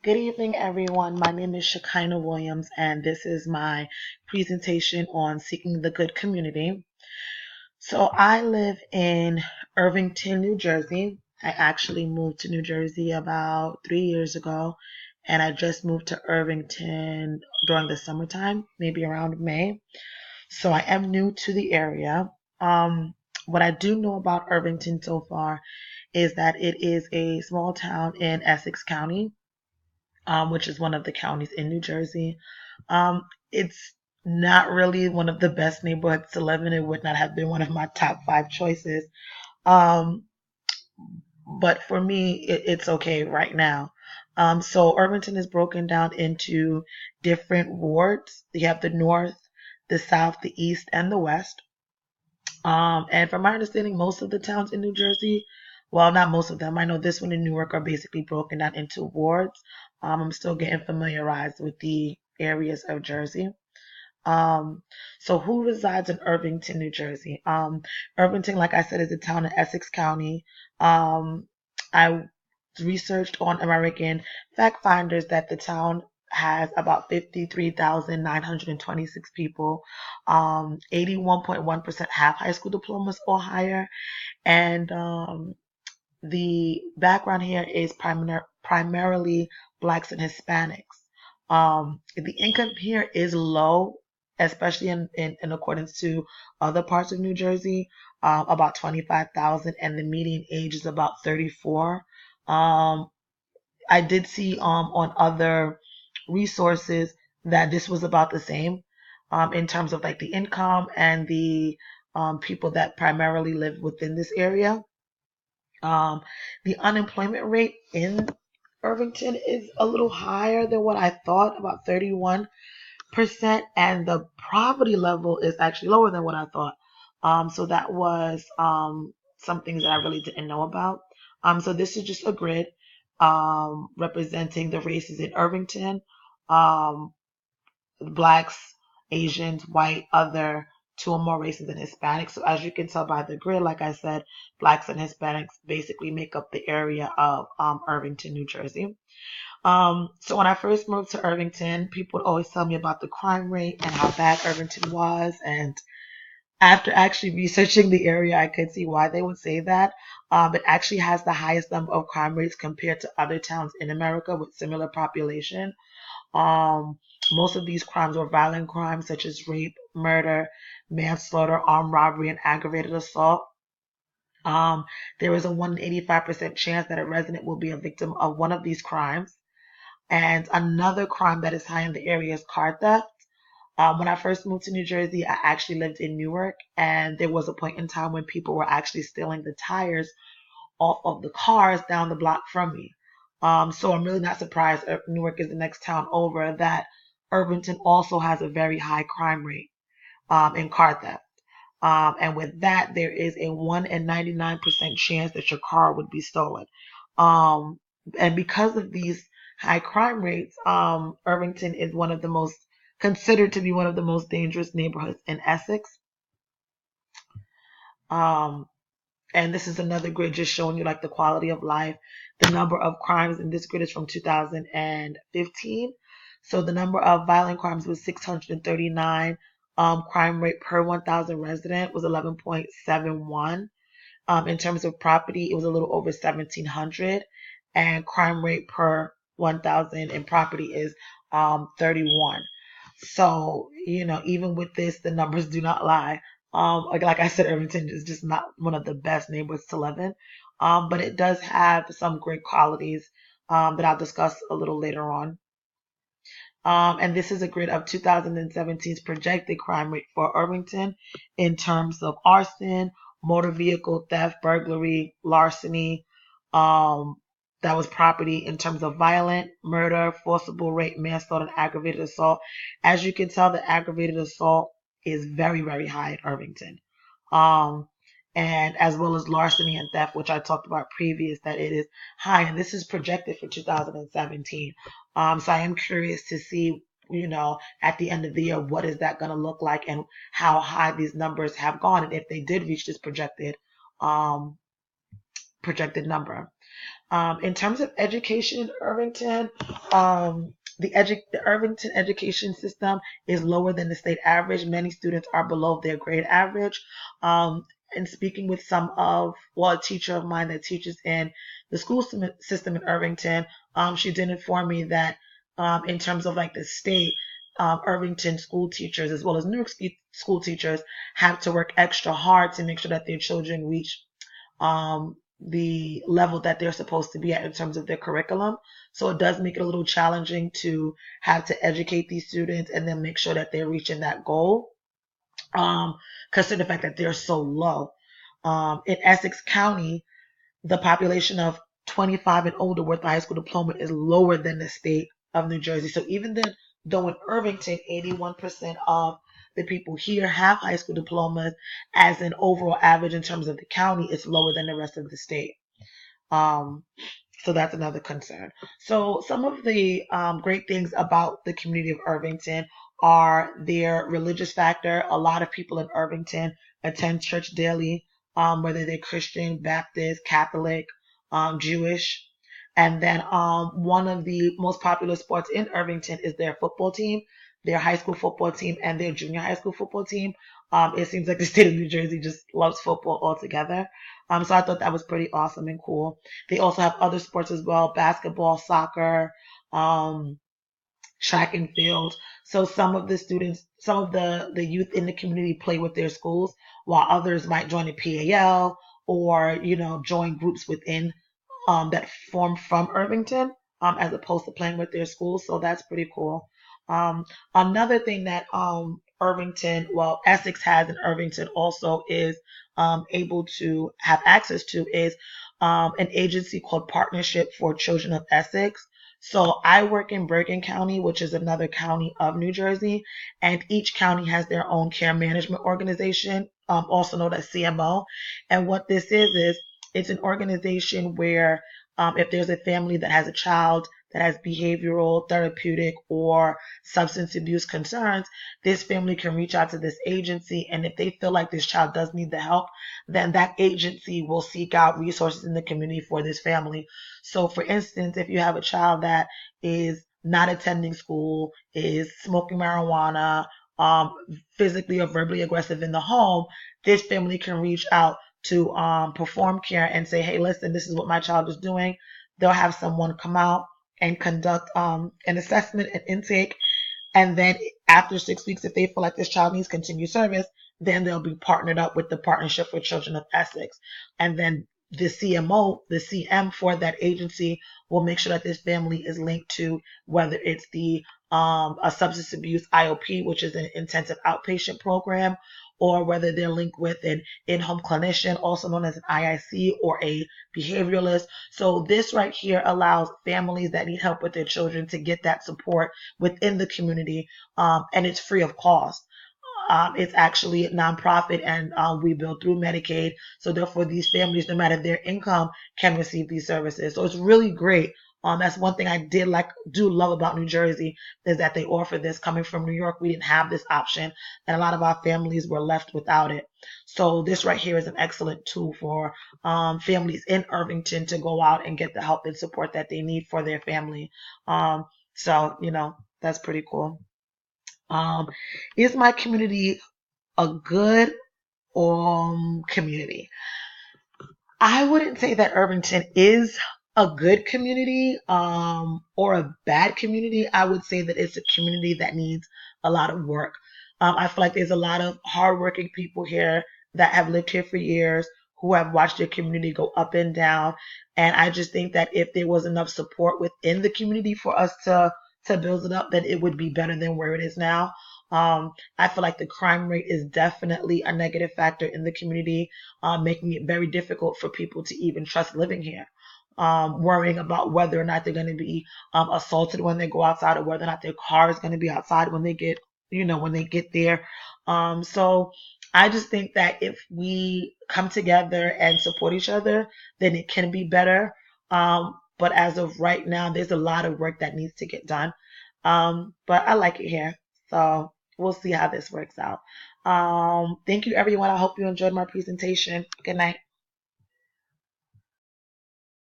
Good evening, everyone. My name is Shekinah Williams, and this is my presentation on seeking the good community. So, I live in Irvington, New Jersey. I actually moved to New Jersey about 3 years ago, and I just moved to Irvington during the summertime, maybe around May. So, I am new to the area. What I do know about Irvington so far is that it is a small town in Essex County, which is one of the counties in New Jersey. It's not really one of the best neighborhoods to live in. It would not have been one of my top five choices. Um, but for me, it's okay right now. So Irvington is broken down into different wards. You have the north, the south, the east, and the west. And from my understanding, most of the towns in New Jersey, well, not most of them, I know this one in Newark are basically broken down into wards. I'm still getting familiarized with the areas of Jersey. Um, so who resides in Irvington, New Jersey? Irvington, like I said, is a town in Essex County. I researched on American Fact Finders that the town has about 53,926 people. 81.1% have high school diplomas or higher. And the background here is primarily blacks and Hispanics. The income here is low, especially in accordance to other parts of New Jersey, about 25,000, and the median age is about 34. Um, I did see on other resources that this was about the same in terms of like the income and the people that primarily live within this area. Um, the unemployment rate in Irvington is a little higher than what I thought, about 31%, and the poverty level is actually lower than what I thought. So that was some things that I really didn't know about. So this is just a grid representing the races in Irvington. Um, Blacks, Asians, white, other, two or more races, and Hispanics. So as you can tell by the grid, like I said, Blacks and Hispanics basically make up the area of Irvington, New Jersey. So when I first moved to Irvington, people would always tell me about the crime rate and how bad Irvington was. And after actually researching the area, I could see why they would say that. It actually has the highest number of crime rates compared to other towns in America with similar population. Um, Most of these crimes were violent crimes such as rape, murder, manslaughter, armed robbery, and aggravated assault. Um, there is a 1 in 85% chance that a resident will be a victim of one of these crimes. And another crime that is high in the area is car theft. When I first moved to New Jersey, I actually lived in Newark, and there was a point in time when people were actually stealing the tires off of the cars down the block from me. So I'm really not surprised Newark is the next town over that Irvington also has a very high crime rate in car theft. And with that, there is a 1 in 99% chance that your car would be stolen. Um, and because of these high crime rates, Irvington is one of the most considered to be one of the most dangerous neighborhoods in Essex. Um, and this is another grid just showing you like the quality of life. The number of crimes in this grid is from 2015. So the number of violent crimes was 639. Crime rate per 1,000 resident was 11.71. In terms of property, it was a little over 1,700, and crime rate per 1,000 in property is 31. So, even with this, the numbers do not lie. Like I said, Irvington is just not one of the best neighborhoods to live in. But it does have some great qualities that I'll discuss a little later on. And this is a grid of 2017's projected crime rate for Irvington in terms of arson, motor vehicle theft, burglary, larceny. Um, that was property in terms of violent, murder, forcible rape, manslaughter, and aggravated assault. As you can tell, the aggravated assault is very, very high in Irvington. Um, and as well as larceny and theft, which I talked about previous, that it is high. And this is projected for 2017. So I am curious to see, at the end of the year, what is that going to look like and how high these numbers have gone, and if they did reach this um, projected number. In terms of education in Irvington, the Irvington education system is lower than the state average. Many students are below their grade average. And speaking with a teacher of mine that teaches in the system in Irvington, she did inform me that in terms of like the state, Irvington school teachers as well as Newark school teachers have to work extra hard to make sure that their children reach the level that they're supposed to be at in terms of their curriculum. So it does make it a little challenging to have to educate these students and then make sure that they're reaching that goal. Consider the fact that they're so low. In Essex County, the population of 25 and older with a high school diploma is lower than the state of New Jersey. So even then, though in Irvington, 81% of the people here have high school diplomas, as an overall average in terms of the county, it's lower than the rest of the state. Um, so that's another concern. So some of the great things about the community of Irvington are their religious factor. A lot of people in Irvington attend church daily, whether they're Christian, Baptist, Catholic, Jewish. And then one of the most popular sports in Irvington is their football team, their high school football team, and their junior high school football team. It seems like the state of New Jersey just loves football altogether. So I thought that was pretty awesome and cool. They also have other sports as well: basketball, soccer, um, track and field. So some of the youth in the community play with their schools, while others might join a PAL or join groups within that form from Irvington, as opposed to playing with their schools. So that's pretty cool. Another thing that Essex has in Irvington also is able to have access to is an agency called Partnership for Children of Essex. So I work in Bergen County, which is another county of New Jersey, and each county has their own care management organization, also known as CMO. And what this is it's an organization where if there's a family that has a child that has behavioral, therapeutic, or substance abuse concerns, this family can reach out to this agency. And if they feel like this child does need the help, then that agency will seek out resources in the community for this family. So, for instance, if you have a child that is not attending school, is smoking marijuana, um, physically or verbally aggressive in the home, this family can reach out to perform care and say, hey, listen, this is what my child is doing. They'll have someone come out and conduct an assessment and intake. And then after 6 weeks, if they feel like this child needs continued service, then they'll be partnered up with the Partnership for Children of Essex. And then the CMO, the CM for that agency will make sure that this family is linked to whether it's a substance abuse IOP, which is an intensive outpatient program, or whether they're linked with an in-home clinician, also known as an IIC, or a behavioralist. So this right here allows families that need help with their children to get that support within the community, and it's free of cost. It's actually a nonprofit, and we bill through Medicaid. So therefore, these families, no matter their income, can receive these services. So it's really great. That's one thing I do love about New Jersey is that they offer this. Coming from New York, we didn't have this option, and a lot of our families were left without it. So this right here is an excellent tool for families in Irvington to go out and get the help and support that they need for their family. So that's pretty cool. Um, is my community a good community? I wouldn't say that Irvington is a good community or a bad community. I would say that it's a community that needs a lot of work. I feel like there's a lot of hardworking people here that have lived here for years who have watched their community go up and down. And I just think that if there was enough support within the community for us to build it up, then it would be better than where it is now. I feel like the crime rate is definitely a negative factor in the community, making it very difficult for people to even trust living here. Worrying about whether or not they're going to be assaulted when they go outside, or whether or not their car is going to be outside when they get there. So I just think that if we come together and support each other, then it can be better. But as of right now, there's a lot of work that needs to get done. But I like it here. So we'll see how this works out. Thank you, everyone. I hope you enjoyed my presentation. Good night.